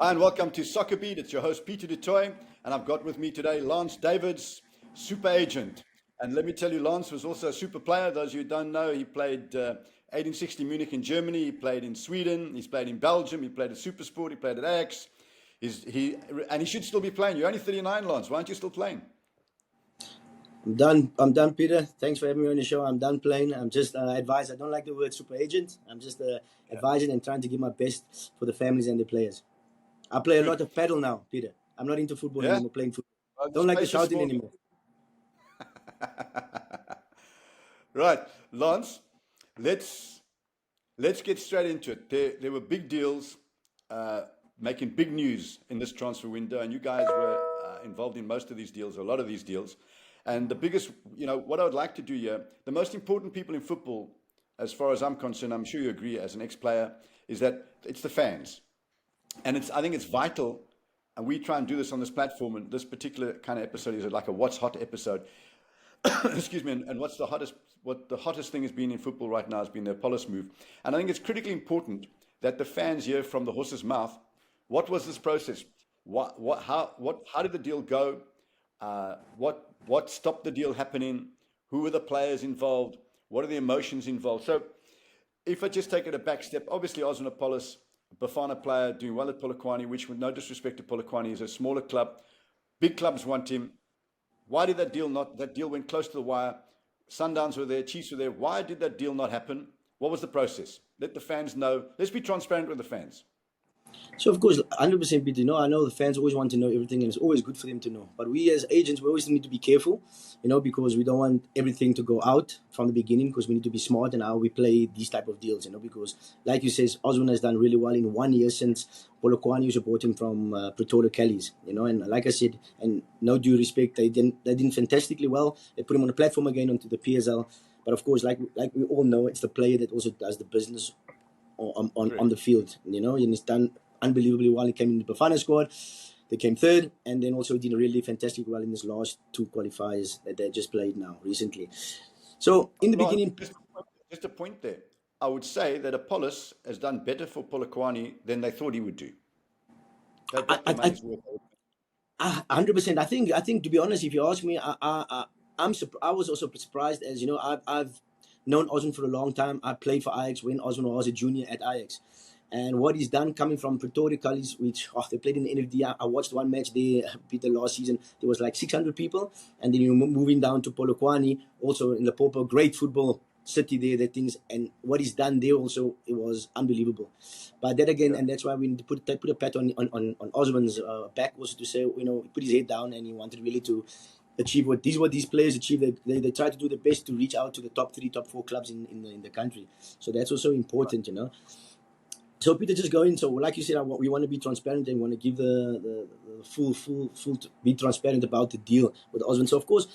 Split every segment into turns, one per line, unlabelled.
Hi, and welcome to SoccerBeat. It's your host, Peter du Toit, and I've got with me today Lance Davids, super agent. And let me tell you, Lance was also a super player. Those who don't know, he played 1860 Munich in Germany, he played in Sweden, he's played in Belgium, he played at Supersport, he played at Ajax. And he should still be playing. You're only 39, Lance. Why aren't you still playing?
I'm done, Peter. Thanks for having me on the show. I'm done playing. I'm just advised. I don't like the word super agent. I'm just advising and trying to give my best for the families and the players. I play a lot of paddle now, Peter. I'm not into football anymore, playing football. Don't like the shouting anymore.
Right, Lance, let's get straight into it. There were big deals making big news in this transfer window, and you guys were involved in most of these deals, a lot of these deals. And the biggest, what I would like to do here, the most important people in football, as far as I'm concerned, I'm sure you agree as an ex-player, is that it's the fans. And I think it's vital, and we try and do this on this platform, and this particular kind of episode is like a what's hot episode. Excuse me, and what the hottest thing has been in football right now has been the Appollis move. And I think it's critically important that the fans hear from the horse's mouth, what was this process? How did the deal go? What stopped the deal happening? Who were the players involved? What are the emotions involved? So if I just take it a back step, obviously Oswin Appollis, a Bafana player doing well at Polokwane, which with no disrespect to Polokwane is a smaller club. Big clubs want him. Why did that deal went close to the wire? Sundowns were there, Chiefs were there. Why did that deal not happen? What was the process? Let the fans know. Let's be transparent with the fans.
So, of course, 100%, Peter, I know the fans always want to know everything, and it's always good for them to know. But we as agents, we always need to be careful, because we don't want everything to go out from the beginning, because we need to be smart in how we play these type of deals, because, like you says, Oswin has done really well in 1 year since Polokwane used to bought him from Pretoria Callies, and like I said, and no due respect, they did fantastically well. They put him on the platform again onto the PSL. But, of course, like we all know, it's the player that also does the business on the field, and he's done unbelievably well. He came in the Bafana squad, they came third, and then also did really fantastic well in his last two qualifiers that they just played now recently. So in the beginning,
just a point there, I would say that Appollis has done better for Polokwane than they thought he would do.
100%. I think to be honest, if you ask me, I was also surprised, as I've known Oswin for a long time. I played for Ajax when Oswin was a junior at Ajax. And what he's done coming from Pretoria Callies, which they played in the NFD. I watched one match there, Peter, last season. There was like 600 people. And then you're moving down to Polokwane, also in the Popo, great football city there, that things. And what he's done there also, it was unbelievable. But that again, and that's why we need to put a pat on Oswin's back, also to say, put his head down, and he wanted really to achieve what these players achieve. They try to do the best to reach out to the top 3, top 4 clubs in the country. So that's also important, So Peter, just going. So like you said, we want to be transparent and want to give the full be transparent about the deal with Oswin. So of course,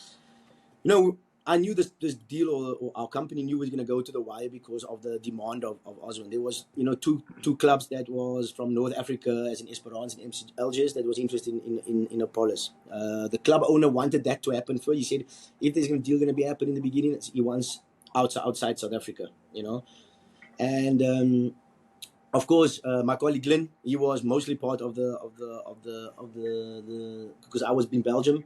I knew this deal or our company knew was going to go to the wire because of the demand of Oswin. There was two clubs that was from North Africa, as in Esperance and MC Algiers, that was interested in Appollis. The club owner wanted that to happen first. He said if there's a deal going to be happening in the beginning, he wants outside South Africa, and. Of course, my colleague Glenn, he was mostly part of the because I was in Belgium,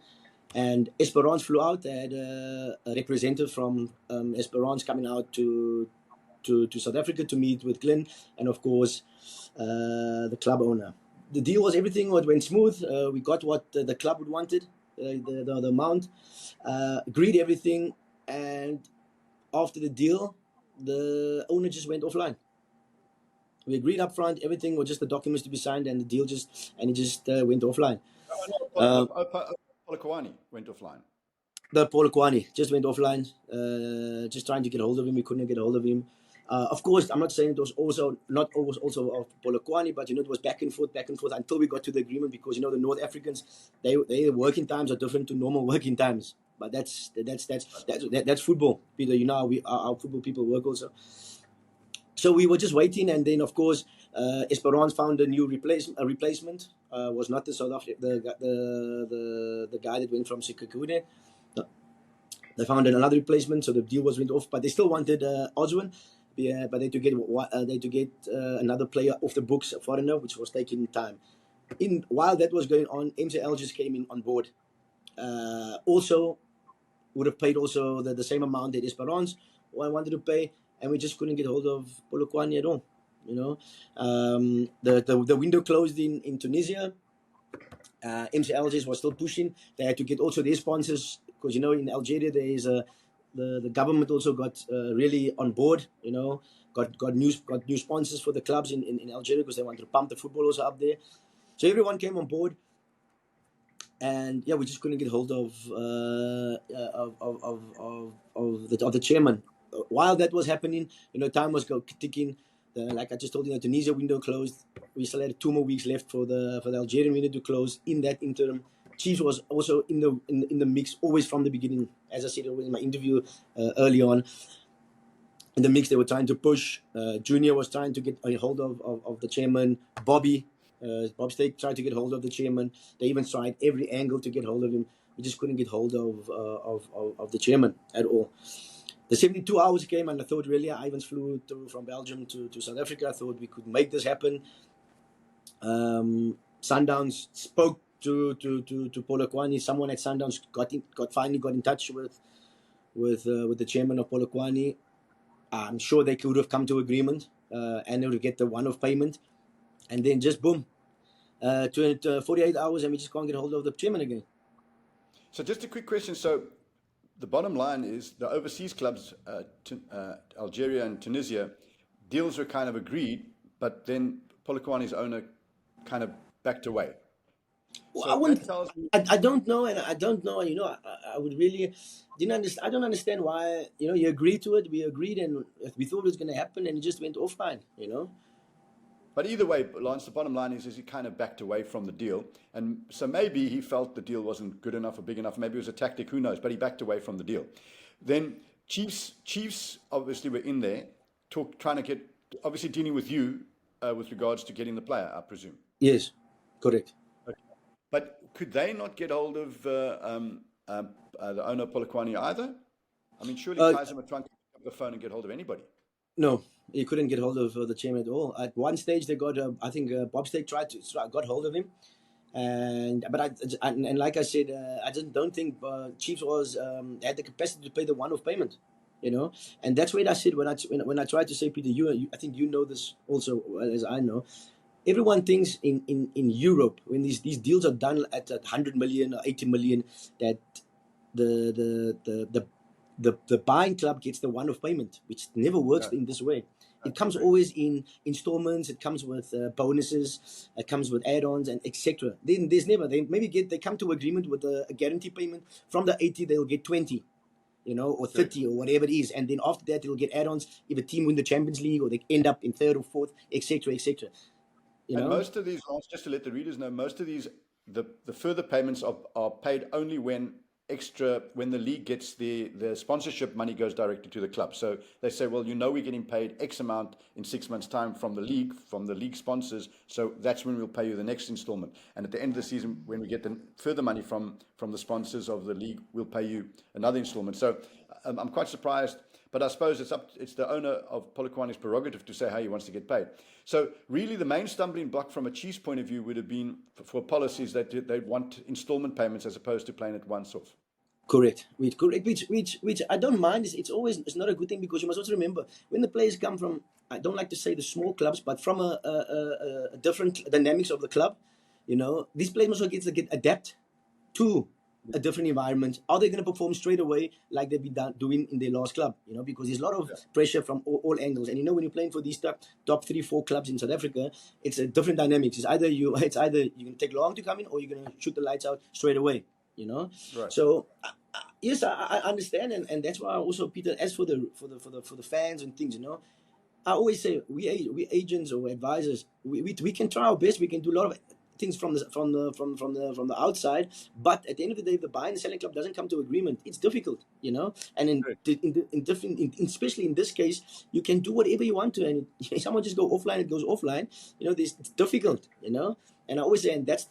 and Esperance flew out. They had a representative from Esperance coming out to South Africa to meet with Glenn, and of course, the club owner. The deal was everything went smooth. We got what the club wanted, the amount, agreed everything, and after the deal, the owner just went offline. We agreed up front, everything was just the documents to be signed, and the deal just went offline.
Polokwane went offline.
The Polokwane just went offline. Just trying to get hold of him, we couldn't get hold of him. Of course, I'm not saying it was also not always also of Polokwane, but it was back and forth until we got to the agreement, because the North Africans, their working times are different to normal working times. But that's football, Peter. Our football people work also. So we were just waiting, and then of course, Esperance found a new replacement. Was not the South Africa, the guy that went from Sekhukhune. They found another replacement, so the deal went off. But they still wanted Oswin, but they had to get another player off the books, a foreigner, which was taking time. while that was going on, MCL just came in on board. Also, would have paid also the same amount that Esperance wanted to pay, and we just couldn't get hold of Polokwane at all. You know, the window closed in Tunisia. MCL just was still pushing. They had to get also their sponsors, because you know in Algeria there is the government also got really on board. You know, got new sponsors for the clubs in Algeria, because they wanted to pump the football also up there. So everyone came on board, and yeah, we just couldn't get hold of the chairman. While that was happening, you know, time was ticking. Like I just told you, the Tunisia window closed. We still had 2 more weeks left for the Algerian window to close. In that interim, Chiefs was also in the mix always from the beginning. As I said in my interview early on, in the mix they were trying to push. Junior was trying to get a hold of the chairman. Bob Stake tried to get hold of the chairman. They even tried every angle to get hold of him. We just couldn't get hold of the chairman at all. The 72 hours came, and I thought really, I even flew from Belgium to South Africa. I thought we could make this happen. Sundowns spoke to Polokwane. Someone at Sundowns finally got in touch with the chairman of Polokwane. I'm sure they could have come to agreement, and they would get the one-off payment, and then just boom, 48 hours, and we just can't get hold of the chairman again.
So just a quick question. So the bottom line is the overseas clubs, Algeria and Tunisia, deals were kind of agreed, but then Polokwane's owner kind of backed away.
Well, I don't know, and I don't know. You know, I would really didn't understand. I don't understand why. You know, you agreed to it. We agreed, and we thought it was going to happen, and it just went offline. You know.
But either way, Lance, the bottom line is he kind of backed away from the deal. And so maybe he felt the deal wasn't good enough or big enough. Maybe it was a tactic, who knows? But he backed away from the deal. Then Chiefs obviously were in there, trying to get, obviously dealing with you with regards to getting the player, I presume.
Yes, correct.
Okay. But could they not get hold of the owner of Polokwane either? I mean, surely Kaizer were trying to pick up the phone and get hold of anybody.
No, he couldn't get hold of the chairman at all. At one stage, they got, I think Bob Stake got hold of him, and like I said, I just don't think Chiefs had the capacity to pay the one-off payment, you know. And that's what I said when I tried to say, Peter, I think you know this also as I know. Everyone thinks in Europe, when these deals are done at 100 million or 80 million, that the buying club gets the one-off payment, which never works in this way. It comes always in installments. It comes with bonuses. It comes with add-ons and etc. Then there's never. They come to agreement with a guarantee payment. From the 80, they'll get 20, you know, or 30 or whatever it is, and then after that they'll get add-ons if a team win the Champions League or they end up in third or fourth, etc., etc.
And most of these, just to let the readers know, most of these, the further payments are paid only when the league gets the sponsorship money goes directly to the club. So they say, well, you know, we're getting paid X amount in 6 months' time from the league sponsors. So that's when we'll pay you the next installment. And at the end of the season, when we get the further money from the sponsors of the league, we'll pay you another installment. So I'm quite surprised. But I suppose it's the owner of Polokwane's prerogative to say how he wants to get paid. So really the main stumbling block from a Chiefs point of view would have been for policies that they want installment payments as opposed to playing it once off.
Correct. Which I don't mind. It's not a good thing, because you must also remember when the players come from, I don't like to say the small clubs, but from a different dynamics of the club, you know, these players must also get adapt to a different environment. Are they going to perform straight away like they've been doing in their last club? You know, because there's a lot of pressure from all angles. And you know, when you're playing for these top 3-4 clubs in South Africa, it's a different dynamics. It's either you're going to take long to come in, or you're going to shoot the lights out straight away. You know,
right.
So yes, I understand, and that's why also, Peter, as for the fans and things, you know, I always say we agents or advisors, we can try our best. We can do a lot of things from the outside, but at the end of the day, if the buying and selling club doesn't come to agreement, it's difficult, you know. And especially in this case, you can do whatever you want to, and if someone just go offline, it goes offline. You know, it's difficult, you know. And I always say, and that's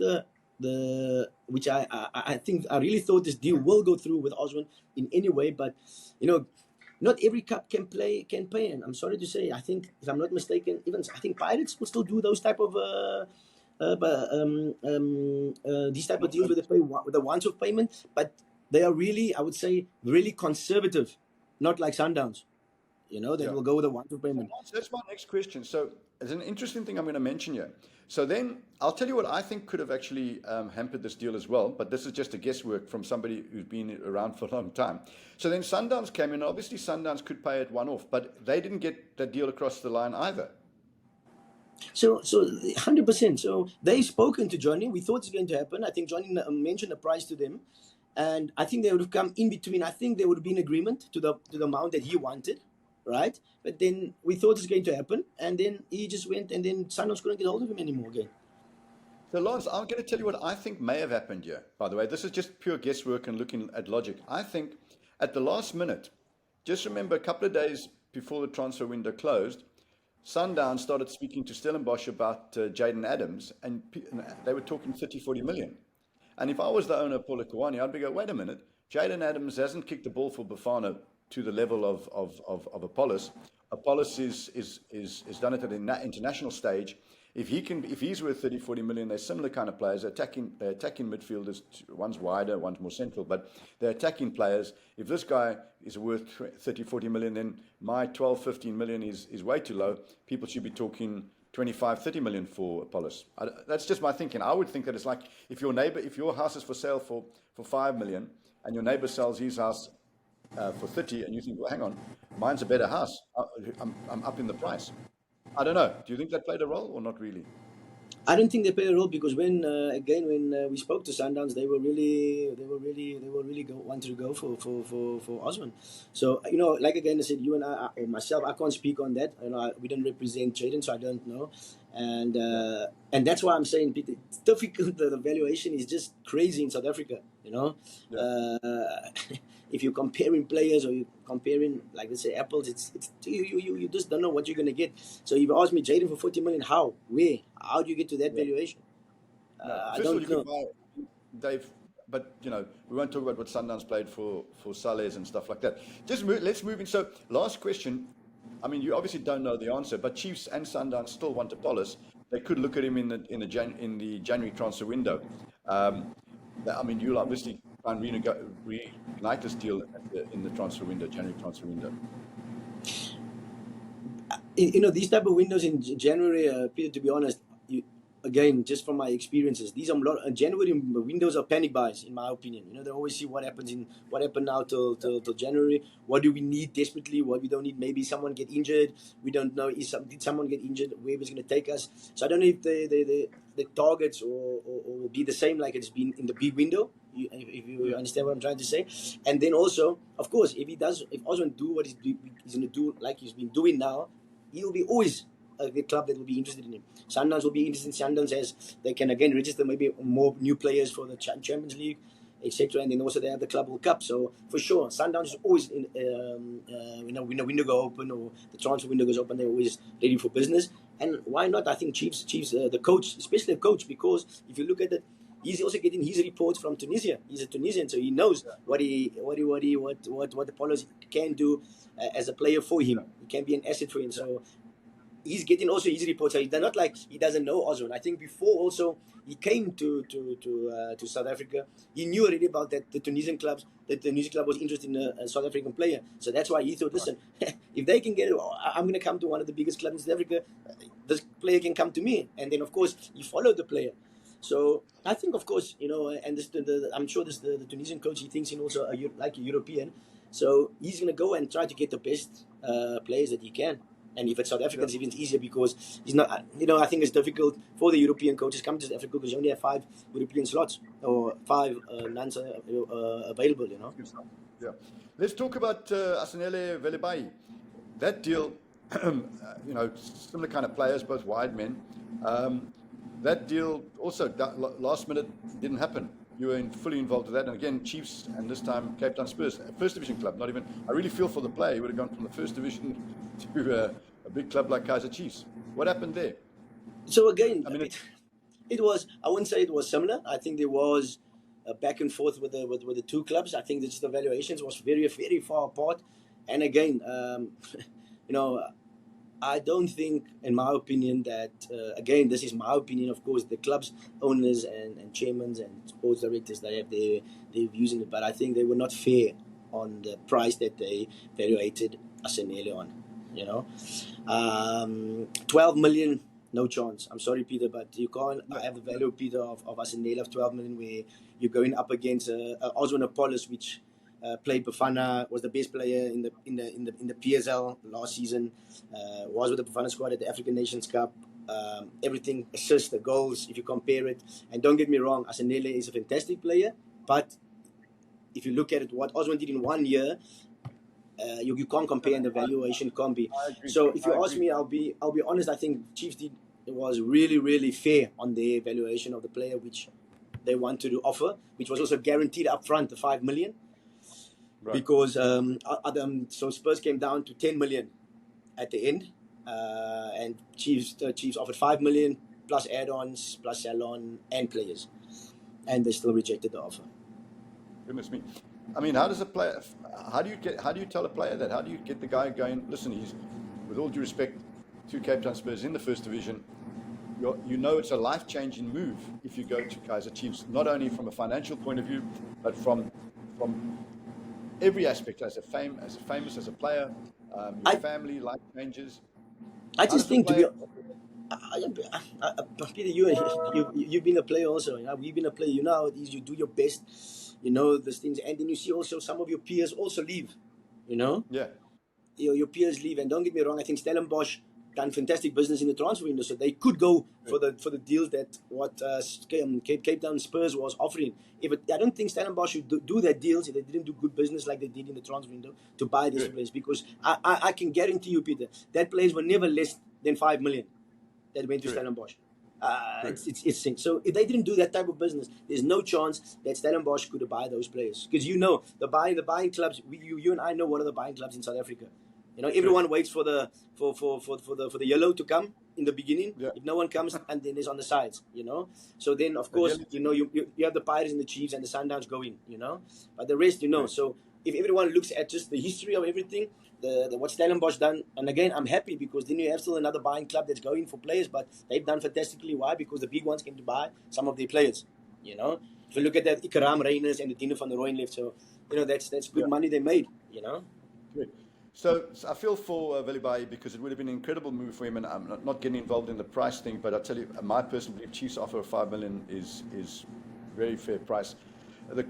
which I think I really thought this deal will go through with Oswin in any way, but you know, not every club can pay. And I'm sorry to say, I think, if I'm not mistaken, even I think Pirates will still do those type of these type of deals where they pay with a once-off payment, but they are really, I would say, really conservative, not like Sundowns. They
Yeah.
will go with a once-off
So
payment.
that's my next question. So there's an interesting thing I'm going to mention here. So then I'll tell you what I think could have actually hampered this deal as well, but this is just a guesswork from somebody who's been around for a long time. So then Sundowns came in. Obviously, Sundowns could pay it one off, but they didn't get that deal across the line either.
So 100%. So they spoken to Johnny. We thought it's going to happen. I think Johnny mentioned the price to them, and I think they would have come in between. I think there would have been agreement to the amount that he wanted, right? But then we thought it's going to happen, and then he just went, and then Sundowns couldn't get hold of him anymore again.
So, Lawrence, I'm going to tell you what I think may have happened here. By the way, this is just pure guesswork and looking at logic. I think at the last minute, just remember a couple of days before the transfer window closed, Sundown started speaking to Stellenbosch about Jaden Adams, and they were talking 30, 40 million. And if I was the owner of Polokwane, I'd be go, wait a minute, Jaden Adams hasn't kicked the ball for Bafana to the level of Apollos. Apollos is done it at an international stage. If he's worth 30, 40 million, they're similar kind of players. They're attacking midfielders. One's wider, one's more central, but they're attacking players. If this guy is worth 30, 40 million, then my 12, 15 million is way too low. People should be talking 25, 30 million for Apollos. That's just my thinking. I would think that it's like if your house is for sale for 5 million and your neighbor sells his house for 30 and you think, well, hang on, mine's a better house. I'm up in the price. I don't know. Do you think that played a role or not really?
I don't think they played a role because when we spoke to Sundowns, they wanted to go for Oswin. So like again I said, you and I myself, I can't speak on that. We don't represent Jaden, so I don't know. And that's why I'm saying, Peter, it's difficult. The valuation is just crazy in South Africa. If you're comparing players or you're comparing, like let's say, apples, it's you just don't know what you're gonna get. So if you ask me, Jaden for 40 million, how, where, how do you get to that valuation? I don't know.
Dave, but we won't talk about what Sundowns played for Salles and stuff like that. Let's move in. So last question. I mean, you obviously don't know the answer, but Chiefs and Sundowns still want Apollos. They could look at him in the January transfer window. I mean, you'll obviously try and reignite this deal in the transfer window, January transfer window.
These type of windows in January, Peter, to be honest, again, just from my experiences, these are January windows are panic buys, in my opinion. They always see what happened now till January. What do we need desperately? What we don't need? Maybe someone get injured. We don't know. Did someone get injured? Where was going to take us? So I don't know if the targets or will be the same like it's been in the big window. If you understand what I'm trying to say. And then also, of course, if Oswin do what he's going to do like he's been doing now, he will be always the club that will be interested in him. Sundowns will be interested in Sundowns as they can again register maybe more new players for the Champions League, etc. And then also they have the Club World Cup. So for sure, Sundowns is always when a window go open or the transfer window goes open, they're always ready for business. And why not? I think Chiefs, the coach, especially the coach, because if you look at it, he's also getting his reports from Tunisia. He's a Tunisian, so he knows what the Apollos can do as a player for him. He can be an asset for him. So he's getting also his reports. So they're not like he doesn't know Oswin. I think before also he came to South Africa, he knew already about that the Tunisian clubs, that the Tunisian club was interested in a South African player. So that's why he thought, listen, if they can get it, I'm going to come to one of the biggest clubs in South Africa. This player can come to me, and then of course he followed the player. So I think, of course, and I'm sure the Tunisian coach, he thinks he's also like a European. So he's going to go and try to get the best players that he can. And if it's South Africa, it's even easier because he's not. I think it's difficult for the European coaches come to South Africa because you only have 5 European slots or 5 nuns available.
Yeah. Let's talk about Asanele Velebayi. That deal, similar kind of players, both wide men. That deal also last minute didn't happen. You were fully involved with that, and again, Chiefs, and this time Cape Town Spurs, first division club. Not even. I really feel for the player. He would have gone from the first division to a big club like Kaizer Chiefs. What happened there?
So again, it was. I wouldn't say it was similar. I think there was a back and forth with the two clubs. I think the valuations was very, very far apart. And again, I don't think, in my opinion, that again, this is my opinion. Of course, the club's owners and chairmen and sports directors, they have their views in it, but I think they were not fair on the price that they valuated Asanele on. 12 million, no chance. I'm sorry, Peter, but you can't have the value, Peter, of Asanele of 12 million, where you're going up against Oswin Appollis, which played Bafana, was the best player in the PSL last season. Was with the Bafana squad at the African Nations Cup. Everything, assists, the goals, if you compare it. And don't get me wrong, Asanele is a fantastic player, but if you look at it, what Oswin did in 1 year, you can't compare, and the valuation can't be.
I agree.
So if you
I
ask
agree.
me, I'll be honest. I think Chiefs was really fair on their valuation of the player which they wanted to offer, which was also guaranteed up front, the 5 million.
Right.
Because so Spurs came down to 10 million at the end, and Chiefs offered 5 million plus add-ons, plus salon and players, and they still rejected the offer.
Goodness me. I mean, how do you tell a player that? How do you get the guy going? Listen, he's, with all due respect to Cape Town Spurs in the first division, it's a life-changing move if you go to Kaizer Chiefs, not only from a financial point of view, but from every aspect, as a famous as a player, your family, life changes.
I just think, to be Peter, you've been a player also. We've been a player. You know how it is. You do your best. You know these things, and then you see also some of your peers also leave.
Yeah.
Your peers leave, and don't get me wrong. I think Stellenbosch done fantastic business in the transfer window, so they could go for the deals that what Cape Town Spurs was offering. I don't think Stellenbosch should do their deals if they didn't do good business like they did in the transfer window to buy this place, because I can guarantee you, Peter, that players were never less than 5 million that went to Stellenbosch. It's so if they didn't do that type of business, there's no chance that Stellenbosch could buy those players, because the buying clubs. You and I know what are the buying clubs in South Africa. Everyone waits for the yellow to come in the beginning.
Yeah.
If no one comes, and then there's on the sides. So then of course you have the Pirates and the Chiefs and the Sundowns going. But the rest, So if everyone looks at just the history of everything, what Stellenbosch done, and again I'm happy, because then you have still another buying club that's going for players, but they've done fantastically. Why? Because the big ones came to buy some of their players. If you look at that, Ikaram Reyners and the Dino van der Rooyen left, so that's good money they made.
Good. So I feel for Velebayi, because it would have been an incredible move for him, and I'm not getting involved in the price thing, but I tell you, my personal belief, Chiefs offer of 5 million is very fair price. The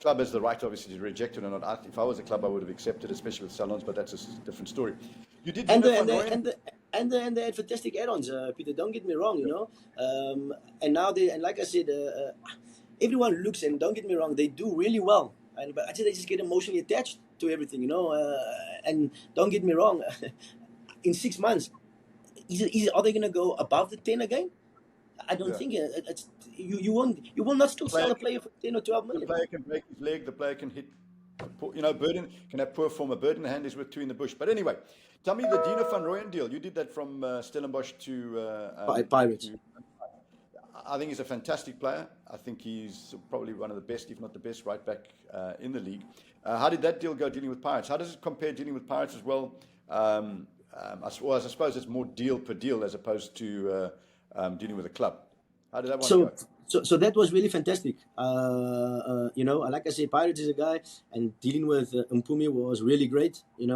club has the right, obviously, to reject it or not. If I was a club, I would have accepted, especially with salons, but that's a different story. You did,
and they had fantastic add-ons, Peter. Don't get me wrong, and now and like I said, everyone looks, and don't get me wrong, they do really well, but I think they just get emotionally attached to everything, and don't get me wrong, in 6 months, are they going to go above the 10 again? I don't think you will not still sell a player for 10 or 12 million.
The player can break his leg. The player can hit. Bird can have poor form. A bird in the hand is worth two in the bush. But anyway, tell me the Dino van Rooyen deal. You did that from Stellenbosch to
Pirates.
I think he's a fantastic player. I think he's probably one of the best, if not the best, right back in the league. How did that deal go dealing with Pirates? How does it compare dealing with Pirates as well? I suppose it's more deal per deal as opposed to dealing with a club. How did that one go?
So that was really fantastic. Like I say, Pirates is a guy, and dealing with Mpumi was really great. He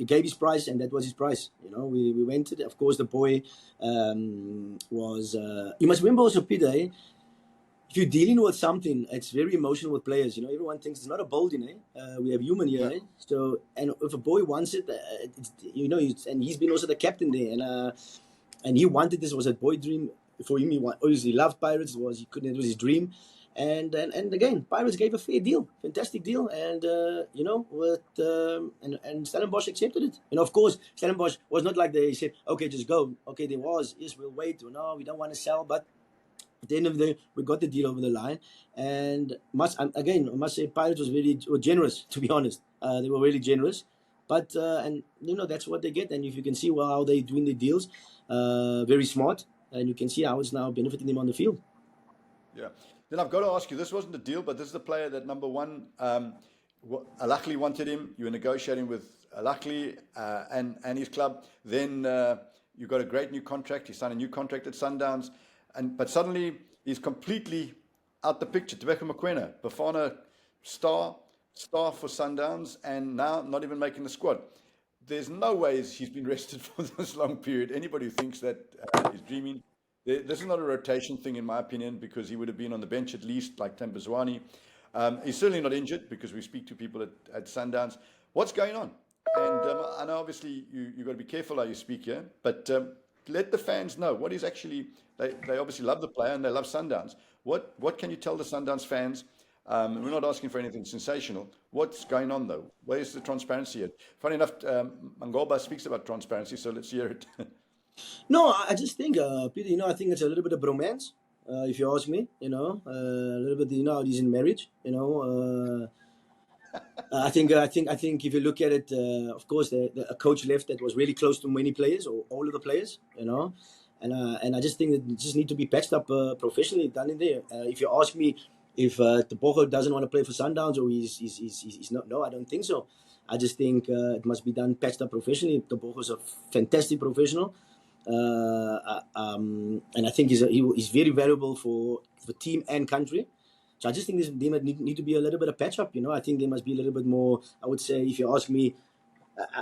gave his price, and that was his price. We went to of course, the boy was. You must remember also, Peter, if you're dealing with something, it's very emotional with players. Everyone thinks it's not a building. We have human here. So, and if a boy wants it, and he's been also the captain there, and he wanted this. It was a boy dream for him. He loved Pirates. It was his dream, and again, Pirates gave a fair deal, fantastic deal, and and Stellenbosch accepted it. And of course, Stellenbosch was not like they said, okay, just go. Okay, there was, yes, we'll wait. No, we don't want to sell, but at the end of the day, we got the deal over the line, and I must say, Pirates were generous. To be honest, they were really generous. But and that's what they get. And if you can see how they're doing the deals, very smart, and you can see how it's now benefiting them on the field.
Yeah. Then I've got to ask you, this wasn't a deal, but this is the player that number one, Alakli wanted him. You were negotiating with luckily, and his club. Then you got a great new contract. He signed a new contract at Sundowns, but suddenly he's completely out the picture. Tebeka Mokoena, Bafana star for Sundowns, and now not even making the squad. There's no ways he's been rested for this long period. Anybody who thinks that is dreaming. This is not a rotation thing, in my opinion, because he would have been on the bench at least, like Tambazwani. He's certainly not injured because we speak to people at Sundowns. What's going on? And I know obviously you've got to be careful how you speak here, but let the fans know what is actually, they obviously love the player and they love Sundowns. What can you tell the Sundowns fans? We're not asking for anything sensational. What's going on though? Where's the transparency at? Funny enough, Mangoba speaks about transparency, so let's hear it.
No, I just think, Peter, I think it's a little bit of bromance, if you ask me, a little bit, he's in marriage, I think if you look at it, of course, a coach left that was really close to many players or all of the players, and I just think that it just need to be patched up professionally done in there. If you ask me if Tebogo doesn't want to play for Sundowns or he's not, no, I don't think so. I just think it must be done patched up professionally. Tebogo's a fantastic professional, and I think he's very valuable for team and country. So I just think there might need to be a little bit of patch up. I think there must be a little bit more. I would say, if you ask me,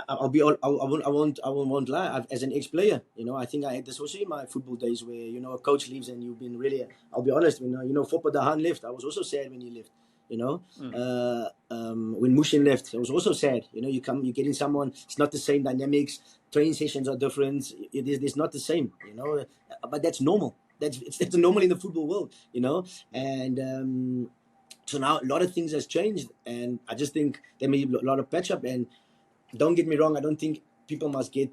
I won't lie. As an ex-player, I think I had this also in my football days where a coach leaves and you've been really. I'll be honest. When Fopa Dahan left, I was also sad when he left. When Mushin left, I was also sad. You're getting someone. It's not the same dynamics. Training sessions are different. It's not the same. But that's normal. That's normal in the football world, and so now a lot of things has changed, and I just think there may be a lot of patch up. And don't get me wrong, I don't think people must get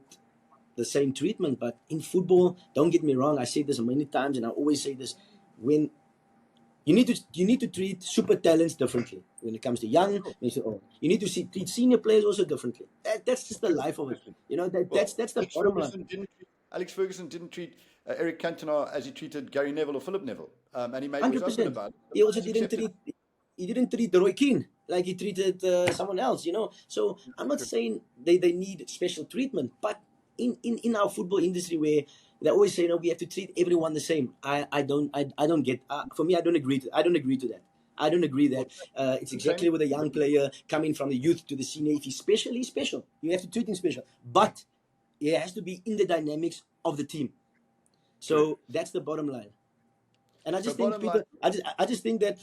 the same treatment, but in football, don't get me wrong, I say this many times, and I always say this: when you need to treat super talents differently when it comes to young, you need to treat senior players also differently. That's just the life of it, that's the bottom line.
Alex Ferguson didn't treat Eric Cantona as he treated Gary Neville or Philip Neville, and he made his own about it.
He also didn't treat Roy Keane like he treated someone else, So I'm not saying they need special treatment, but in our football industry where they always say we have to treat everyone the same, I don't get. For me, I don't agree to that. I don't agree that it's exactly with a young player coming from the youth to the senior. If he's special, he's special. You have to treat him special, but it has to be in the dynamics of the team. So that's the bottom line. And I just think I just think that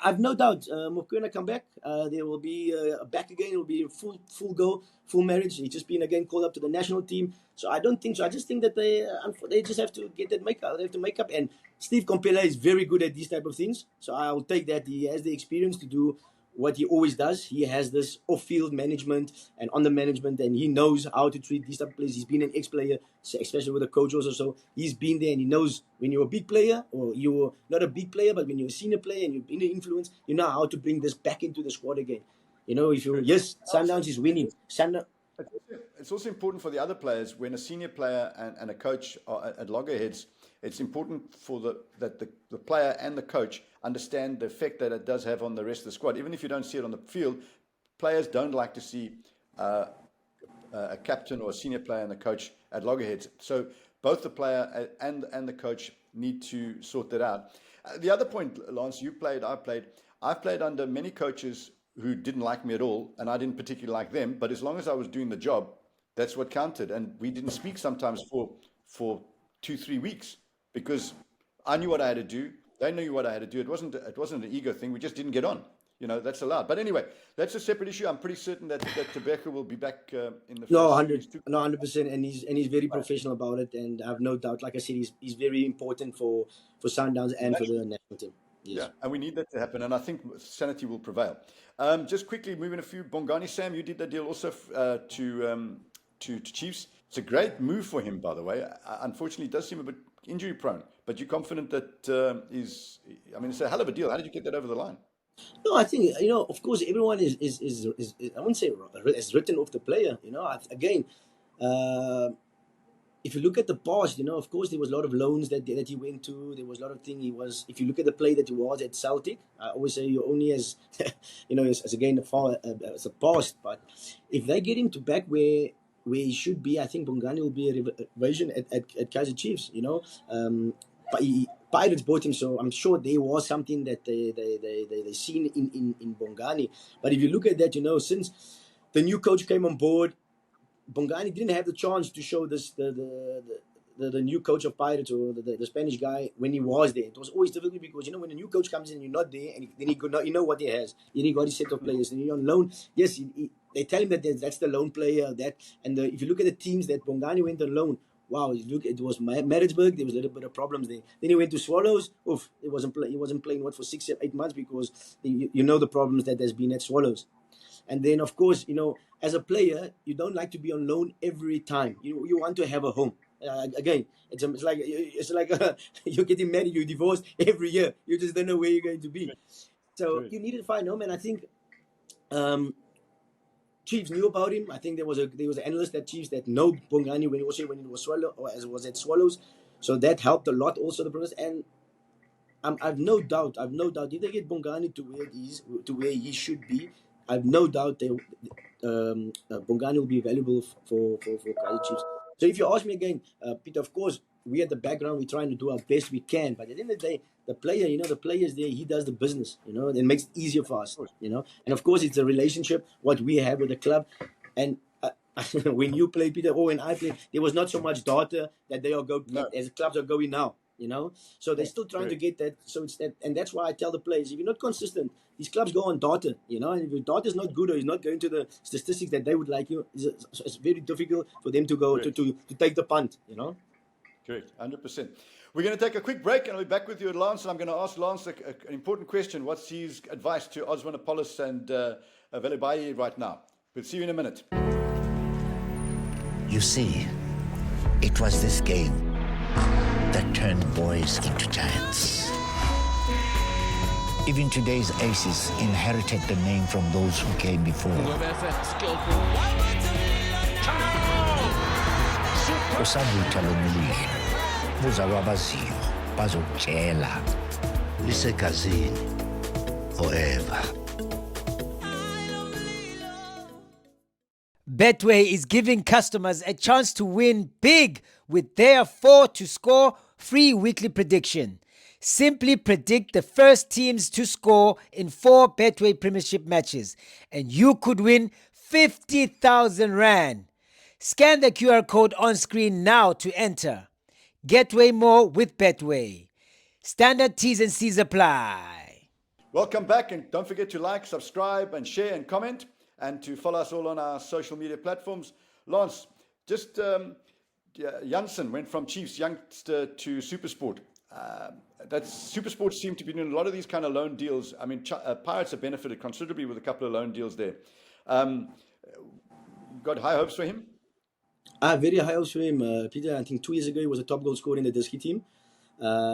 I've no doubt Mokoena come back. There will be back again. It will be full go, full marriage. He's just been again called up to the national team. So I don't think so. I just think that they just have to get that makeup. They have to make up. And Steve Compella is very good at these type of things. So I'll take that. He has the experience to do what he always does. He has this off-field management and on the management, and he knows how to treat these type of players. He's been an ex-player, especially with a coach also. So he's been there, and he knows when you're a big player, or you're not a big player, but when you're a senior player and you've been an influence, you know how to bring this back into the squad again. If you Sundowns is winning.
It's also important for the other players when a senior player and a coach are at loggerheads. It's important that the player and the coach understand the effect that it does have on the rest of the squad. Even if you don't see it on the field, players don't like to see a captain or a senior player and the coach at loggerheads. So both the player and the coach need to sort that out. The other point, Lance, you played, I played. I've played under many coaches who didn't like me at all, and I didn't particularly like them. But as long as I was doing the job, that's what counted. And we didn't speak sometimes for 2-3 weeks. Because I knew what I had to do. They knew what I had to do. It wasn't an ego thing. We just didn't get on. That's allowed. But anyway, that's a separate issue. I'm pretty certain that Tebeka will be back in the first
100%, and he's very professional about it, and I have no doubt. Like I said, he's very important for Sundowns and for the national team. Yes.
Yeah, and we need that to happen, and I think sanity will prevail. Just quickly moving a few. Bongani Sam, you did that deal also to Chiefs. It's a great move for him, by the way. Unfortunately, it does seem a bit injury prone, but you're confident that it's a hell of a deal. How did you get that over the line?
No, I think of course everyone is I wouldn't say is written off the player. Again, if you look at the past, of course, there was a lot of loans that he went to. There was a lot of things he was. If you look at the play that he was at Celtic, I always say you're only as, as again as a past. But if they get him to back where he should be, I think Bongani will be a reversion at Kaizer Chiefs. But Pirates bought him, so I'm sure there was something that they seen in Bongani. But if you look at that, since the new coach came on board, Bongani didn't have the chance to show this the new coach of Pirates or the Spanish guy when he was there. It was always difficult because when a new coach comes in and you're not there, and then he could not, what he has. Then he got his set of players, and you're on loan. Yes, they tell him that that's the loan player. If you look at the teams that Bongani went on loan, wow, it was Maritzburg. There was a little bit of problems there. Then he went to Swallows. Oof, he wasn't playing for 6 or 8 months because the problems that there's been at Swallows. And then, of course, as a player, you don't like to be on loan every time. You want to have a home. Again, it's like you're getting married, you're divorced every year. You just don't know where you're going to be. So you need to find home. And I think Chiefs knew about him. I think there was an analyst at Chiefs that know Bongani when he was Swallow or as was at Swallows. So that helped a lot. Also the process. And I've no doubt if they get Bongani to where he should be, I've no doubt Bongani will be valuable for Kaizer Chiefs. So if you ask me again, Peter, of course, we at the background, we're trying to do our best we can. But at the end of the day, the player, the player's there, he does the business, it makes it easier for us, And of course, it's a relationship, what we have with the club. And when you play, Peter, or when I play, there was not so much data that they are as clubs are going now. So they're still trying to get that. So it's that, and that's why I tell the players: if you're not consistent, these clubs go on data. And if your data is not good or is not going to the statistics that they would like it's very difficult for them to go to take the punt.
Correct, 100%. We're going to take a quick break, and I'll be back with you, Lance. And I'm going to ask Lance an important question: what's his advice to Oswin Appollis and Velebayi right now? We'll see you in a minute.
You see, it was this game that turned boys into giants. Even today's aces inherited the name from those who came before. Usabutha lo mulilo, buzalwa abaziyo, bazokutshela. Lisegazini, forever.
Betway is giving customers a chance to win big with their 4 to score free weekly prediction. Simply predict the first teams to score in 4 Betway Premiership matches, and you could win 50,000 Rand. Scan the QR code on screen now to enter. Get way more with Betway. Standard T's and C's apply.
Welcome back, and don't forget to like, subscribe, and share and comment, and to follow us all on our social media platforms. Lance, just Janssen went from Chiefs youngster to Supersport. Supersport seem to be doing a lot of these kind of loan deals. I mean, Pirates have benefited considerably with a couple of loan deals there. Got high hopes for him?
Very high hopes for him, Peter. I think 2 years ago he was a top goal scorer in the Diski team.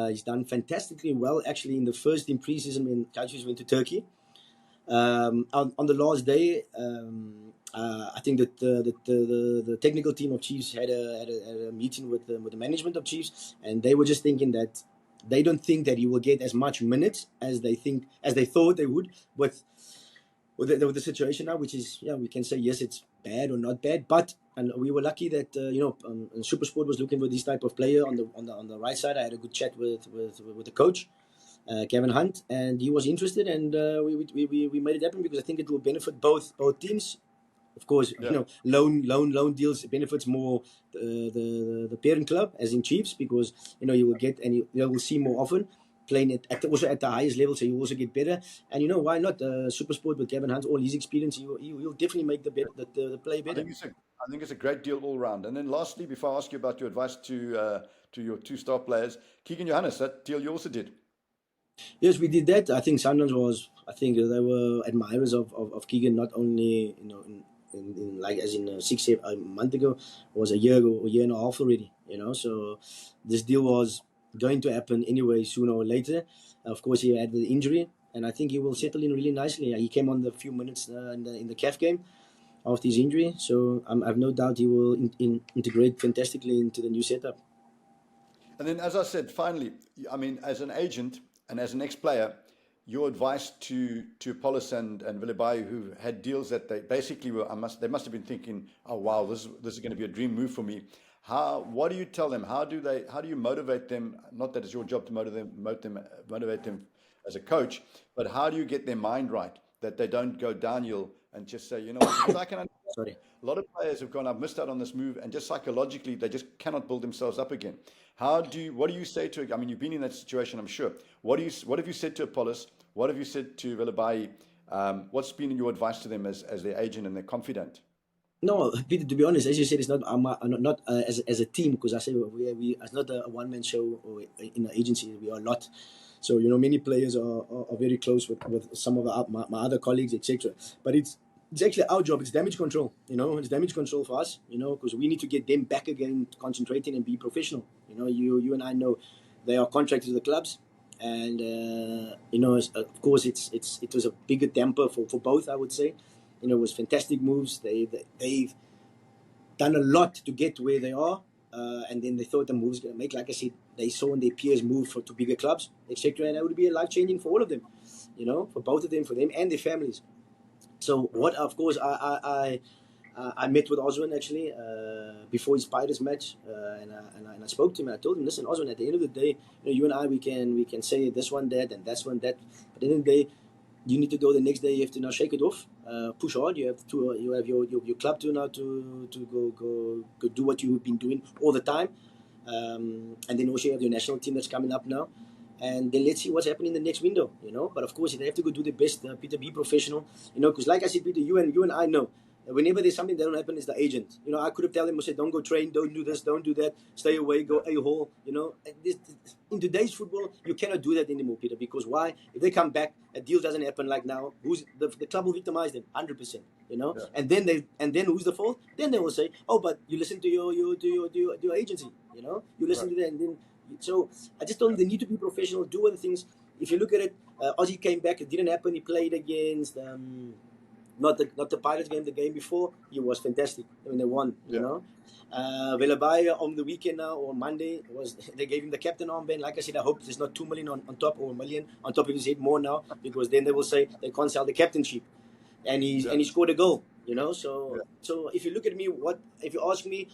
He's done fantastically well, actually, in the first in preseason when Kaizer Chiefs went to Turkey. On the last day, I think that the technical team of Chiefs had a meeting with the management of Chiefs, and they were just thinking that they don't think that he will get as much minutes as they thought they would with the situation now, which is, we can say yes, it's bad or not bad, and we were lucky that SuperSport was looking for this type of player on the right side. I had a good chat with the coach, Kevin Hunt, and he was interested, and we made it happen because I think it will benefit both teams. Of course, loan deals benefits more the parent club, as in Chiefs, because you will get and you will see more often playing also at the highest level, so you also get better. And why not SuperSport with Kevin Hunt, all his experience, he'll definitely make the play better.
I think it's a great deal all round. And then lastly, before I ask you about your advice to your 2 star players, Keegan Johannes, that deal you also did.
Yes, we did that. I think Sundowns they were admirers of Keegan, not only in like as in 6 months ago, was a year and a half already. So this deal was going to happen anyway, sooner or later. Of course, he had the injury, and I think he will settle in really nicely. He came on the few minutes in the CAF game. after his injury. So I've no doubt he will integrate fantastically into the new setup.
And then, as I said, finally, I mean, as an agent and as an ex-player, your advice to Appollis and Velebayi, who had deals that they basically were, they must have been thinking, oh wow, this is going to be a dream move for me. What do you tell them? How do you motivate them? Not that it's your job to motivate them as a coach, but how do you get their mind right that they don't go downhill and just say, you know what, because I can understand
Sorry.
a lot of players have gone, I've missed out on this move, and just psychologically, they just cannot build themselves up again. What do you say to, I mean, you've been in that situation, I'm sure. What have you said to Appollis? What have you said to Velebayi? What's been your advice to them as their agent and their confidant?
No, Peter, to be honest, as you said, it's not not as a team, because I say we it's not a one-man show or in an agency. We are a lot. So, many players are very close with some of my other colleagues, etc. But it's actually our job. It's damage control. It's damage control for us. Because we need to get them back again, concentrating and be professional. You and I know they are contracted to the clubs, and of course it was a bigger damper for both. I would say, it was fantastic moves. They've done a lot to get where they are. And then they thought the moves going to make, like I said, they saw in their peers move to bigger clubs, etc. And that would be life-changing for all of them, for both of them, for them and their families. So of course, I met with Oswin actually before his Pirates match, and I spoke to him. And I told him, listen, Oswin, at the end of the day, you and I, we can say this one that and that's one that. But at the end of the day, you need to go the next day. You have to now shake it off, push hard. You have your club to now to go do what you've been doing all the time, and then also you have your national team that's coming up now, and then let's see what's happening in the next window. But of course they have to go do their best. Peter, be professional. Because like I said, Peter, you and I know. Whenever there's something that don't happen, it's the agent. I could have told him, I said, don't go train, don't do this, don't do that, stay away, go a-hole. In today's football, you cannot do that anymore, Peter. Because why? If they come back, a deal doesn't happen like now. The club will victimize them 100%. Yeah. And then who's the fault? Then they will say, oh, but you listen to your agency. You listen to that, and then. So I just told them they need to be professional, do other things. If you look at it, Ozzy came back. It didn't happen. He played against. Not the Pirates game, the game before, he was fantastic. I mean, they won, Velebayi on the weekend now, or Monday, they gave him the captain armband. Like I said, I hope there's not 2 million on top, or 1 million on top of his head more now, because then they will say they can't sell the captainship. And he scored a goal, So if you look at me, if you ask me,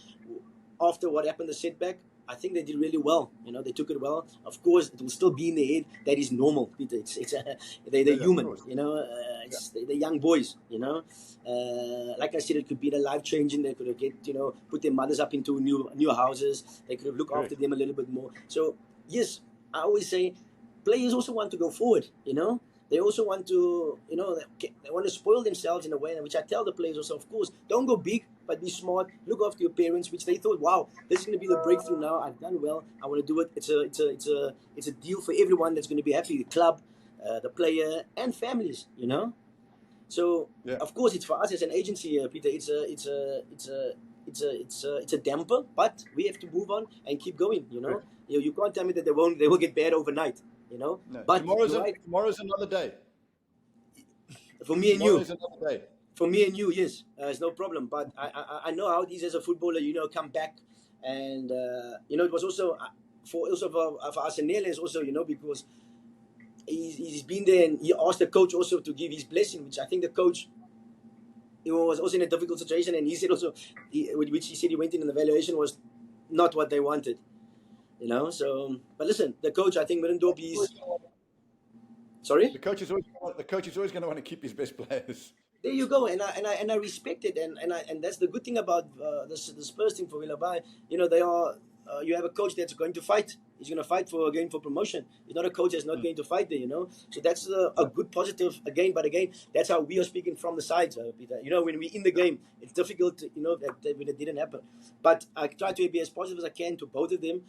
after what happened, the setback, I think they did really well. They took it well. Of course, it will still be in their head. That is normal, Peter. They're human. They're young boys. Like I said, it could be the life changing. They could have put their mothers up into new houses. They could have looked after them a little bit more. So yes, I always say, players also want to go forward. They also want to, they want to spoil themselves in a way, which I tell the players also, of course, don't go big, but be smart. Look after your parents, which they thought, wow, this is going to be the breakthrough now. I've done well. I want to do it. It's a deal for everyone that's going to be happy. The club, the player, and families. So of course, it's for us as an agency, Peter. It's a damper, but we have to move on and keep going. You can't tell me that they will get bad overnight. No. But
tomorrow's another day.
For me and you.
Tomorrow's another day.
For me and you, yes, it's no problem. But I know how it is as a footballer. Come back, and it was also for Asanele is also because he's been there, and he asked the coach also to give his blessing, which I think the coach. He was also in a difficult situation, and he said also, which he said he went in, and the valuation was not what they wanted. So, but listen, the coach, I think Middendorp, sorry.
The coach is always going to want to keep his best players.
There you go, and I respect it, and that's the good thing about the Spurs team for Velebayi. They are. You have a coach that's going to fight. He's going to fight for promotion. He's not a coach that's not going to fight there. So that's a good positive again. But again, that's how we are speaking from the sides, Peter. When we're in the game, it's difficult. That when it didn't happen. But I try to be as positive as I can to both of them.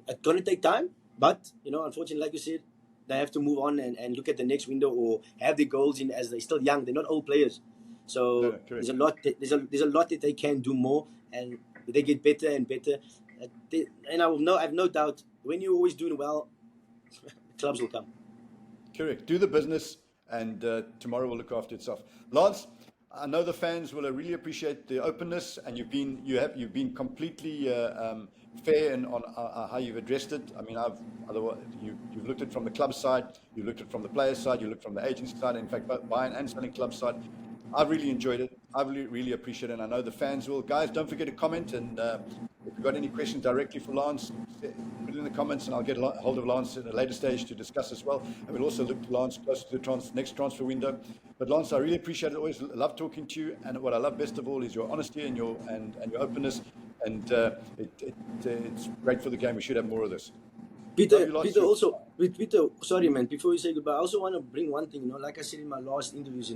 It's going to take time, but unfortunately, like you said, they have to move on and look at the next window or have their goals in as they're still young. They're not old players. So there's a lot. There's a lot that they can do more, and they get better and better. And I have no doubt when you're always doing well, clubs will come.
Correct. Do the business, and tomorrow will look after itself. Lance, I know the fans will really appreciate the openness, and you've been completely fair in, on how you've addressed it. I mean, you've looked at it from the club side, you've looked at it from the player side, you looked from the agency side. In fact, both buying and selling club side. I've really enjoyed it. I really appreciate it, and I know the fans will. Guys, don't forget to comment, and if you've got any questions directly for Lance, put it in the comments, and I'll get hold of Lance at a later stage to discuss as well. And we'll also look to Lance close to the next transfer window. But Lance, I really appreciate it. Always love talking to you, and what I love best of all is your honesty and your openness, and it's great for the game. We should have more of this.
Peter, also, Peter, sorry man, before you say goodbye, I also want to bring one thing, like I said in my last interviews,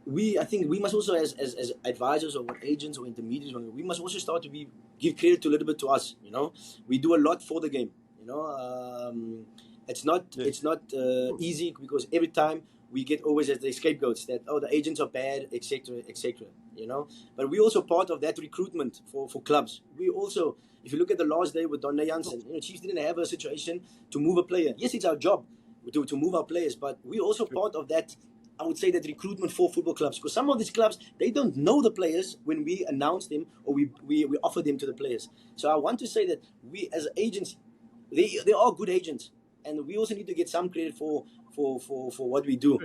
I think we must also, as advisors or agents or intermediaries, we must also start to give credit a little bit to us. We do a lot for the game. It's not easy, because every time we get always as the scapegoats that the agents are bad, etc. But we also part of that recruitment for clubs. We also, if you look at the last day with Don Jansen, Chiefs didn't have a situation to move a player. Yes, it's our job to move our players, but we also part of that. I would say that recruitment for football clubs, because some of these clubs, they don't know the players when we announce them or we offer them to the players. So I want to say that we as agents, they are good agents, and we also need to get some credit for what we do.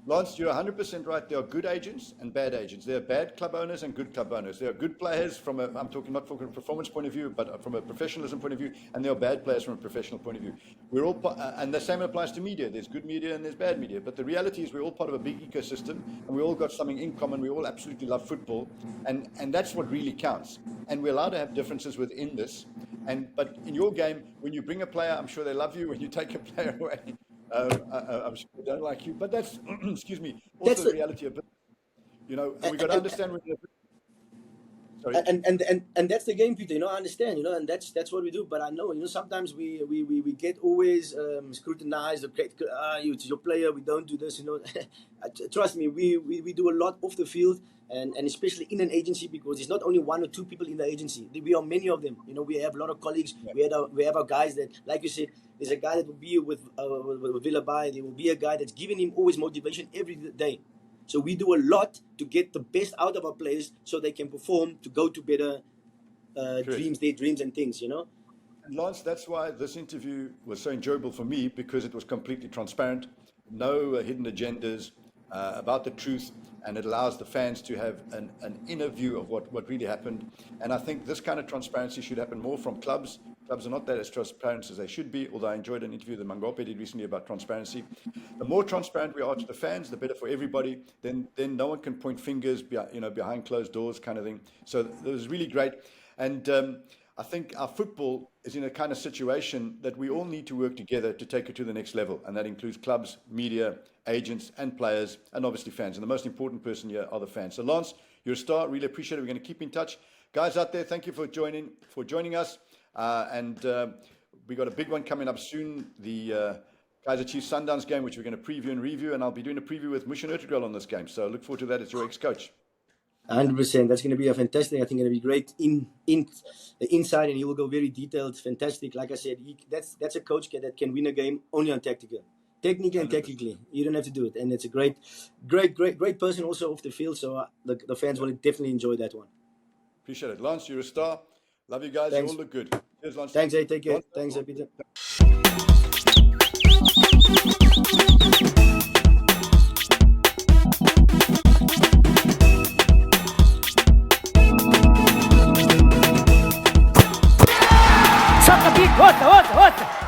Lance, you're 100% right. There are good agents and bad agents. There are bad club owners and good club owners. There are good players I'm talking not from a performance point of view, but from a professionalism point of view, and there are bad players from a professional point of view. We're all, and the same applies to media. There's good media and there's bad media. But the reality is we're all part of a big ecosystem, and we all got something in common. We all absolutely love football, and that's what really counts. And we're allowed to have differences within this. But in your game, when you bring a player, I'm sure they love you. When you take a player away, I'm sure they don't like you, but that's excuse me. Also, that's the reality of it. And we got to understand. Sorry.
And that's the game, Peter. I understand. And that's what we do. But I know, sometimes we get always scrutinized. It's your player. We don't do this. Trust me, we do a lot off the field, and especially in an agency, because it's not only one or two people in the agency. We are many of them. We have a lot of colleagues. Yeah. We have our guys that, like you said, there's a guy that will be with Velebayi. There will be a guy that's giving him always motivation every day. So we do a lot to get the best out of our players so they can perform, to go to better dreams, their dreams and things, And
Lance, that's why this interview was so enjoyable for me, because it was completely transparent, no hidden agendas, about the truth, and it allows the fans to have an inner view of what really happened. And I think this kind of transparency should happen more from clubs. Clubs are not that as transparent as they should be, although I enjoyed an interview that Mangope did recently about transparency. The more transparent we are to the fans, the better for everybody. Then no one can point fingers, behind closed doors kind of thing. So it was really great. And I think our football is in a kind of situation that we all need to work together to take it to the next level. And that includes clubs, media, agents, and players, and obviously fans. And the most important person here are the fans. So Lance, you're a star. Really appreciate it. We're going to keep in touch. Guys out there, thank you for joining us. And we got a big one coming up soon, the Kaizer Chiefs Sundowns game, which we're going to preview and review, and I'll be doing a preview with Mushin Ertugrul on this game. So look forward to that as your ex-coach.
100%. That's going to be a fantastic. I think going to be great in the inside, and he will go very detailed. Fantastic. Like I said, that's a coach that can win a game only on technically and tactically. You don't have to do it, and it's a great person also off the field. So the fans will definitely enjoy that one.
Appreciate it, Lance. You're a star. Love you guys.
Thanks.
You all look good. Cheers, Lance.
Thanks, take care. Thanks, Peter.
SoccerBeat, ouça!